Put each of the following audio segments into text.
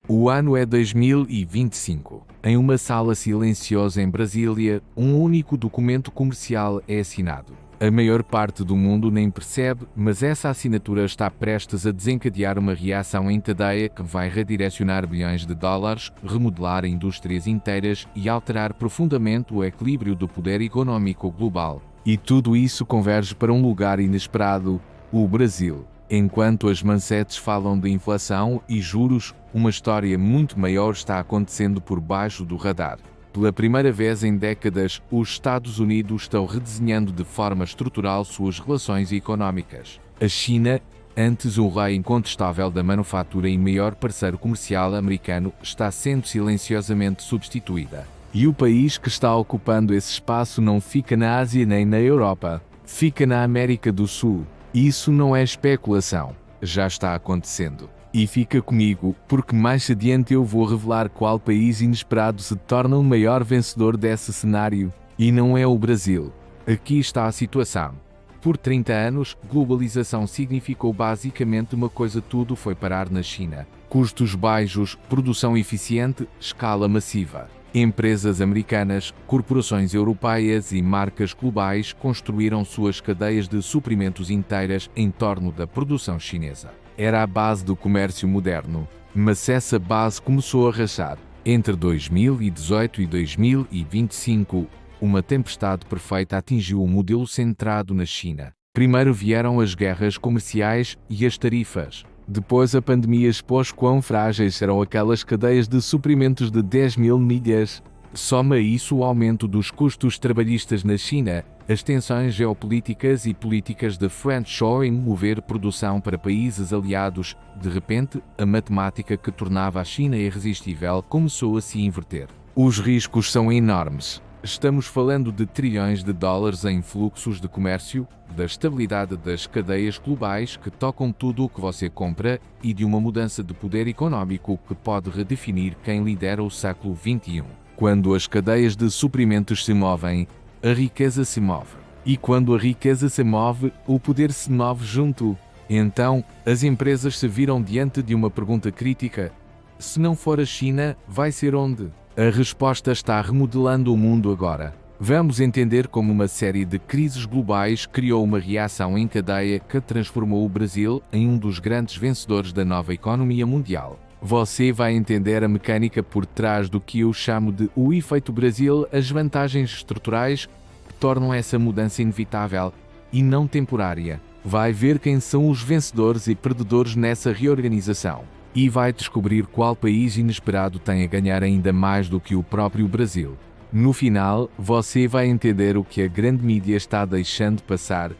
O ano é 2025. Em uma sala silenciosa em Brasília, um único documento comercial é assinado. A maior parte do mundo nem percebe, mas essa assinatura está prestes a desencadear uma reação em cadeia que vai redirecionar bilhões de dólares, remodelar indústrias inteiras e alterar profundamente o equilíbrio do poder econômico global. E tudo isso converge para um lugar inesperado: o Brasil. Enquanto as manchetes falam de inflação e juros, uma história muito maior está acontecendo por baixo do radar. Pela primeira vez em décadas, os Estados Unidos estão redesenhando de forma estrutural suas relações econômicas. A China, antes um rei incontestável da manufatura e maior parceiro comercial americano, está sendo silenciosamente substituída. E o país que está ocupando esse espaço não fica na Ásia nem na Europa, fica na América do Sul. Isso não é especulação, já está acontecendo. E fica comigo, porque mais adiante eu vou revelar qual país inesperado se torna o maior vencedor desse cenário. E não é o Brasil. Aqui está a situação. Por 30 anos, globalização significou basicamente uma coisa: tudo foi parar na China. Custos baixos, produção eficiente, escala massiva. Empresas americanas, corporações europeias e marcas globais construíram suas cadeias de suprimentos inteiras em torno da produção chinesa. Era a base do comércio moderno, mas essa base começou a rachar. Entre 2018 e 2025, uma tempestade perfeita atingiu o modelo centrado na China. Primeiro vieram as guerras comerciais e as tarifas. Depois a pandemia expôs quão frágeis eram aquelas cadeias de suprimentos de 10 mil milhas. Soma a isso o aumento dos custos trabalhistas na China, as tensões geopolíticas e políticas de friendshoring, mover produção para países aliados. De repente, a matemática que tornava a China irresistível começou a se inverter. Os riscos são enormes. Estamos falando de trilhões de dólares em fluxos de comércio, da estabilidade das cadeias globais que tocam tudo o que você compra e de uma mudança de poder econômico que pode redefinir quem lidera o século XXI. Quando as cadeias de suprimentos se movem, a riqueza se move. E quando a riqueza se move, o poder se move junto. Então, as empresas se viram diante de uma pergunta crítica: se não for a China, vai ser onde? A resposta está remodelando o mundo agora. Vamos entender como uma série de crises globais criou uma reação em cadeia que transformou o Brasil em um dos grandes vencedores da nova economia mundial. Você vai entender a mecânica por trás do que eu chamo de o efeito Brasil, as vantagens estruturais que tornam essa mudança inevitável e não temporária. Vai ver quem são os vencedores e perdedores nessa reorganização. E vai descobrir qual país inesperado tem a ganhar ainda mais do que o próprio Brasil. No final, você vai entender o que a grande mídia está deixando passar.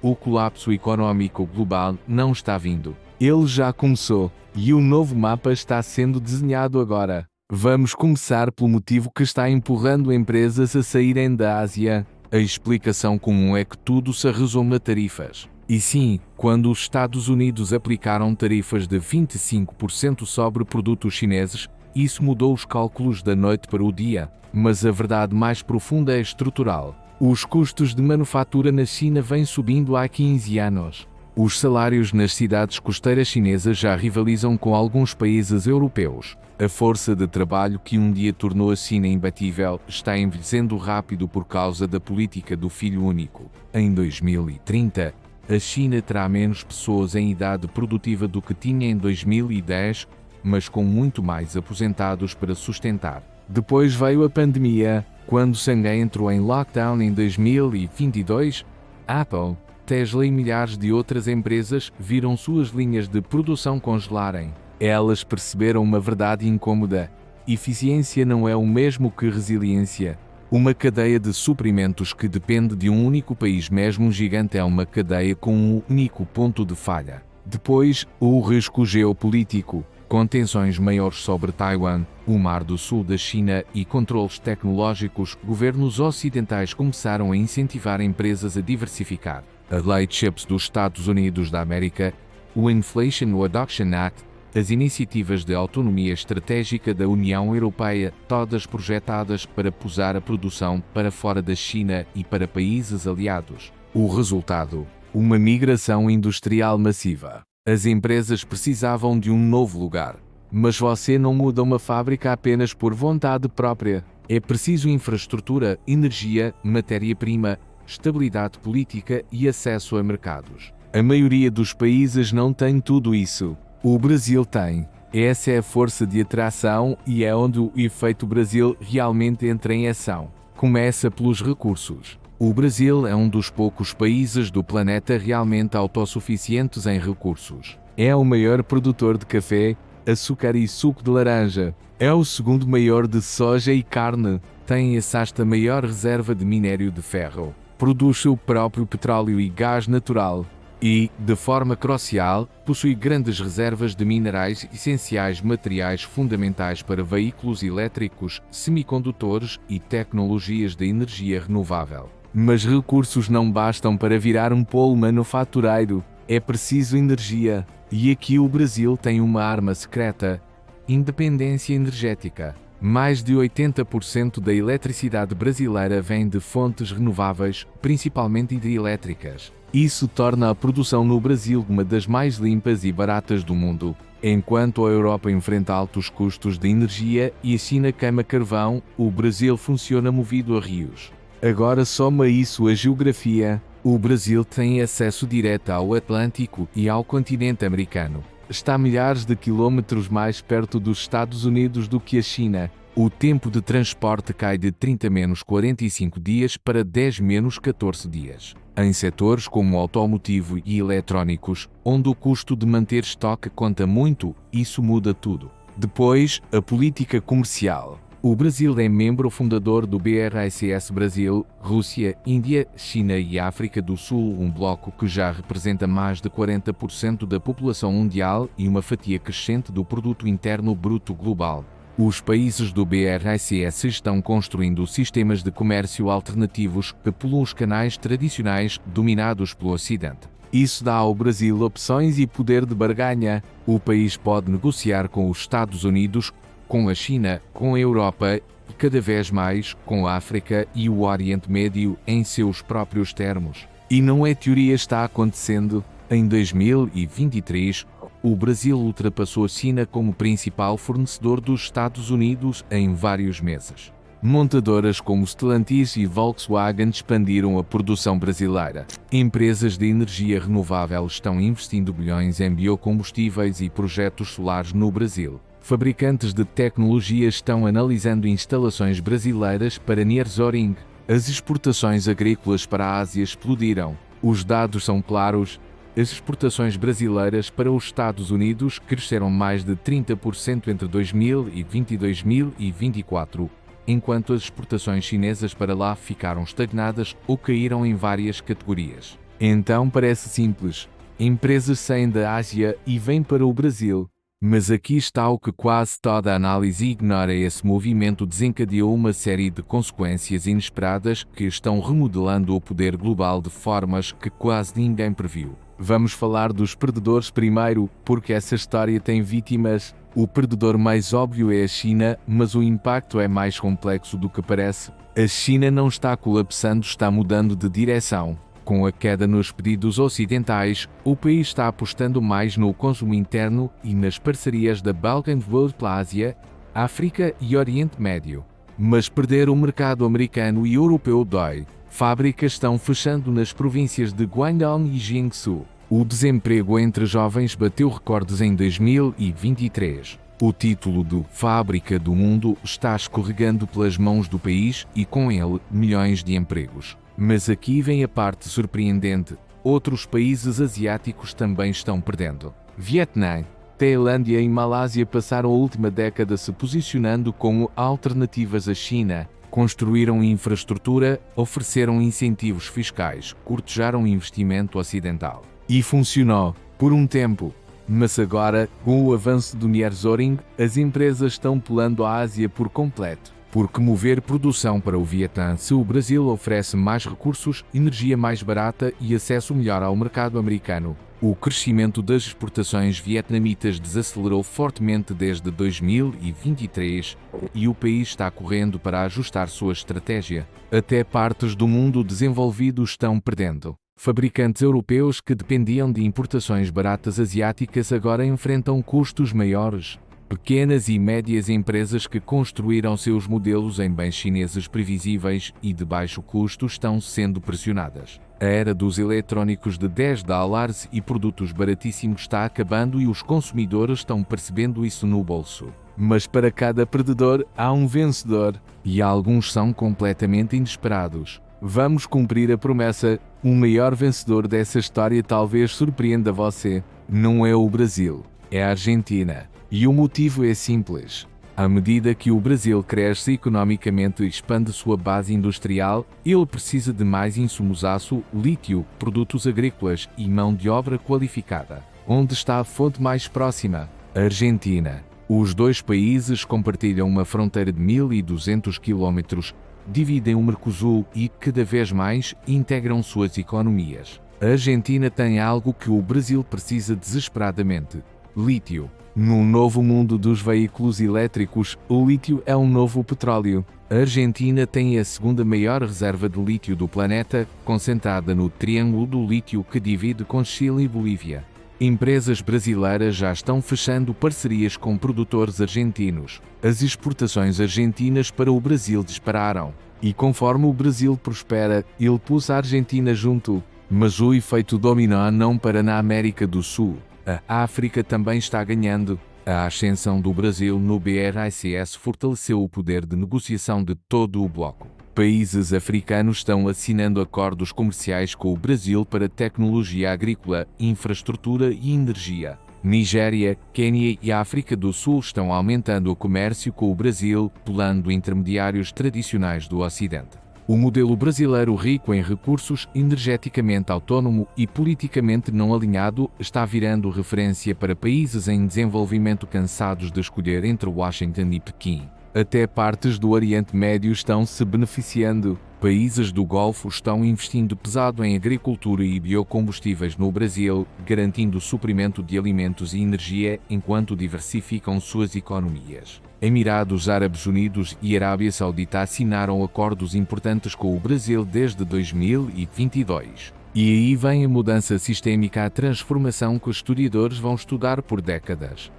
O colapso econômico global não está vindo. Ele já começou, e o novo mapa está sendo desenhado agora. Vamos começar pelo motivo que está empurrando empresas a saírem da Ásia. A explicação comum é que tudo se resume a tarifas. E sim, quando os Estados Unidos aplicaram tarifas de 25% sobre produtos chineses, isso mudou os cálculos da noite para o dia. Mas a verdade mais profunda é estrutural. Os custos de manufatura na China vêm subindo há 15 anos. Os salários nas cidades costeiras chinesas já rivalizam com alguns países europeus. A força de trabalho que um dia tornou a China imbatível está envelhecendo rápido por causa da política do filho único. Em 2030, a China terá menos pessoas em idade produtiva do que tinha em 2010, mas com muito mais aposentados para sustentar. Depois veio a pandemia. Quando Xangai entrou em lockdown em 2022, Apple, Tesla e milhares de outras empresas viram suas linhas de produção congelarem. Elas perceberam uma verdade incômoda: eficiência não é o mesmo que resiliência. Uma cadeia de suprimentos que depende de um único país, mesmo um gigante, é uma cadeia com um único ponto de falha. Depois, o risco geopolítico, com tensões maiores sobre Taiwan, o Mar do Sul da China e controles tecnológicos. Governos ocidentais começaram a incentivar empresas a diversificar. A Lei CHIPS dos Estados Unidos da América, o Inflation Reduction Act, as iniciativas de autonomia estratégica da União Europeia, todas projetadas para puxar a produção para fora da China e para países aliados. O resultado: uma migração industrial massiva. As empresas precisavam de um novo lugar. Mas você não muda uma fábrica apenas por vontade própria. É preciso infraestrutura, energia, matéria-prima, estabilidade política e acesso a mercados. A maioria dos países não tem tudo isso. O Brasil tem. Essa é a força de atração e é onde o efeito Brasil realmente entra em ação. Começa pelos recursos. O Brasil é um dos poucos países do planeta realmente autossuficientes em recursos. É o maior produtor de café, açúcar e suco de laranja. É o segundo maior de soja e carne. Tem a sexta maior reserva de minério de ferro. Produz seu próprio petróleo e gás natural. E, de forma crucial, possui grandes reservas de minerais essenciais, materiais fundamentais para veículos elétricos, semicondutores e tecnologias de energia renovável. Mas recursos não bastam para virar um polo manufatureiro. É preciso energia. E aqui o Brasil tem uma arma secreta: independência energética. Mais de 80% da eletricidade brasileira vem de fontes renováveis, principalmente hidrelétricas. Isso torna a produção no Brasil uma das mais limpas e baratas do mundo. Enquanto a Europa enfrenta altos custos de energia e a China queima carvão, o Brasil funciona movido a rios. Agora soma isso a geografia. O Brasil tem acesso direto ao Atlântico e ao continente americano. Está milhares de quilômetros mais perto dos Estados Unidos do que a China. O tempo de transporte cai de 30-45 dias para 10-14 dias. Em setores como automotivo e eletrónicos, onde o custo de manter estoque conta muito, isso muda tudo. Depois, a política comercial. O Brasil é membro fundador do BRICS Brasil, Rússia, Índia, China e África do Sul, um bloco que já representa mais de 40% da população mundial e uma fatia crescente do produto interno bruto global. Os países do BRICS estão construindo sistemas de comércio alternativos que pulam os canais tradicionais dominados pelo Ocidente. Isso dá ao Brasil opções e poder de barganha. O país pode negociar com os Estados Unidos, com a China, com a Europa e cada vez mais com a África e o Oriente Médio em seus próprios termos. E não é teoria, está acontecendo. Em 2023, o Brasil ultrapassou a China como principal fornecedor dos Estados Unidos em vários meses. Montadoras como Stellantis e Volkswagen expandiram a produção brasileira. Empresas de energia renovável estão investindo bilhões em biocombustíveis e projetos solares no Brasil. Fabricantes de tecnologia estão analisando instalações brasileiras para nearshoring. As exportações agrícolas para a Ásia explodiram. Os dados são claros. As exportações brasileiras para os Estados Unidos cresceram mais de 30% entre 2020 e 2024, enquanto as exportações chinesas para lá ficaram estagnadas ou caíram em várias categorias. Então parece simples. Empresas saem da Ásia e vêm para o Brasil. Mas aqui está o que quase toda a análise ignora: esse movimento desencadeou uma série de consequências inesperadas que estão remodelando o poder global de formas que quase ninguém previu. Vamos falar dos perdedores primeiro, porque essa história tem vítimas. O perdedor mais óbvio é a China, mas o impacto é mais complexo do que parece. A China não está colapsando, está mudando de direção. Com a queda nos pedidos ocidentais, o país está apostando mais no consumo interno e nas parcerias da Belt and Road pela Ásia, África e Oriente Médio. Mas perder o mercado americano e europeu dói. Fábricas estão fechando nas províncias de Guangdong e Jiangsu. O desemprego entre jovens bateu recordes em 2023. O título de Fábrica do Mundo está escorregando pelas mãos do país e, com ele, milhões de empregos. Mas aqui vem a parte surpreendente: outros países asiáticos também estão perdendo. Vietnã, Tailândia e Malásia passaram a última década se posicionando como alternativas à China. Construíram infraestrutura, ofereceram incentivos fiscais, cortejaram investimento ocidental. E funcionou, por um tempo. Mas agora, com o avanço do nearshoring, as empresas estão pulando a Ásia por completo. Porque mover produção para o Vietnã, se o Brasil oferece mais recursos, energia mais barata e acesso melhor ao mercado americano. O crescimento das exportações vietnamitas desacelerou fortemente desde 2023 e o país está correndo para ajustar sua estratégia. Até partes do mundo desenvolvido estão perdendo. Fabricantes europeus que dependiam de importações baratas asiáticas agora enfrentam custos maiores. Pequenas e médias empresas que construíram seus modelos em bens chineses previsíveis e de baixo custo estão sendo pressionadas. A era dos eletrônicos de $10 e produtos baratíssimos está acabando e os consumidores estão percebendo isso no bolso. Mas para cada perdedor há um vencedor, e alguns são completamente inesperados. Vamos cumprir a promessa: o maior vencedor dessa história talvez surpreenda você. Não é o Brasil, é a Argentina. E o motivo é simples. À medida que o Brasil cresce economicamente e expande sua base industrial, ele precisa de mais insumos aço, lítio, produtos agrícolas e mão de obra qualificada. Onde está a fonte mais próxima? A Argentina. Os dois países compartilham uma fronteira de 1.200 km, dividem o Mercosul e, cada vez mais, integram suas economias. A Argentina tem algo que o Brasil precisa desesperadamente: lítio. No novo mundo dos veículos elétricos, o lítio é um novo petróleo. A Argentina tem a segunda maior reserva de lítio do planeta, concentrada no Triângulo do Lítio que divide com Chile e Bolívia. Empresas brasileiras já estão fechando parcerias com produtores argentinos. As exportações argentinas para o Brasil dispararam. E conforme o Brasil prospera, ele pôs a Argentina junto. Mas o efeito dominó não para na América do Sul. A África também está ganhando. A ascensão do Brasil no BRICS fortaleceu o poder de negociação de todo o bloco. Países africanos estão assinando acordos comerciais com o Brasil para tecnologia agrícola, infraestrutura e energia. Nigéria, Quênia e África do Sul estão aumentando o comércio com o Brasil, pulando intermediários tradicionais do Ocidente. O modelo brasileiro rico em recursos, energeticamente autônomo e politicamente não alinhado está virando referência para países em desenvolvimento cansados de escolher entre Washington e Pequim. Até partes do Oriente Médio estão se beneficiando. Países do Golfo estão investindo pesado em agricultura e biocombustíveis no Brasil, garantindo o suprimento de alimentos e energia enquanto diversificam suas economias. Emirados Árabes Unidos e Arábia Saudita assinaram acordos importantes com o Brasil desde 2022. E aí vem a mudança sistêmica, a transformação que os historiadores vão estudar por décadas.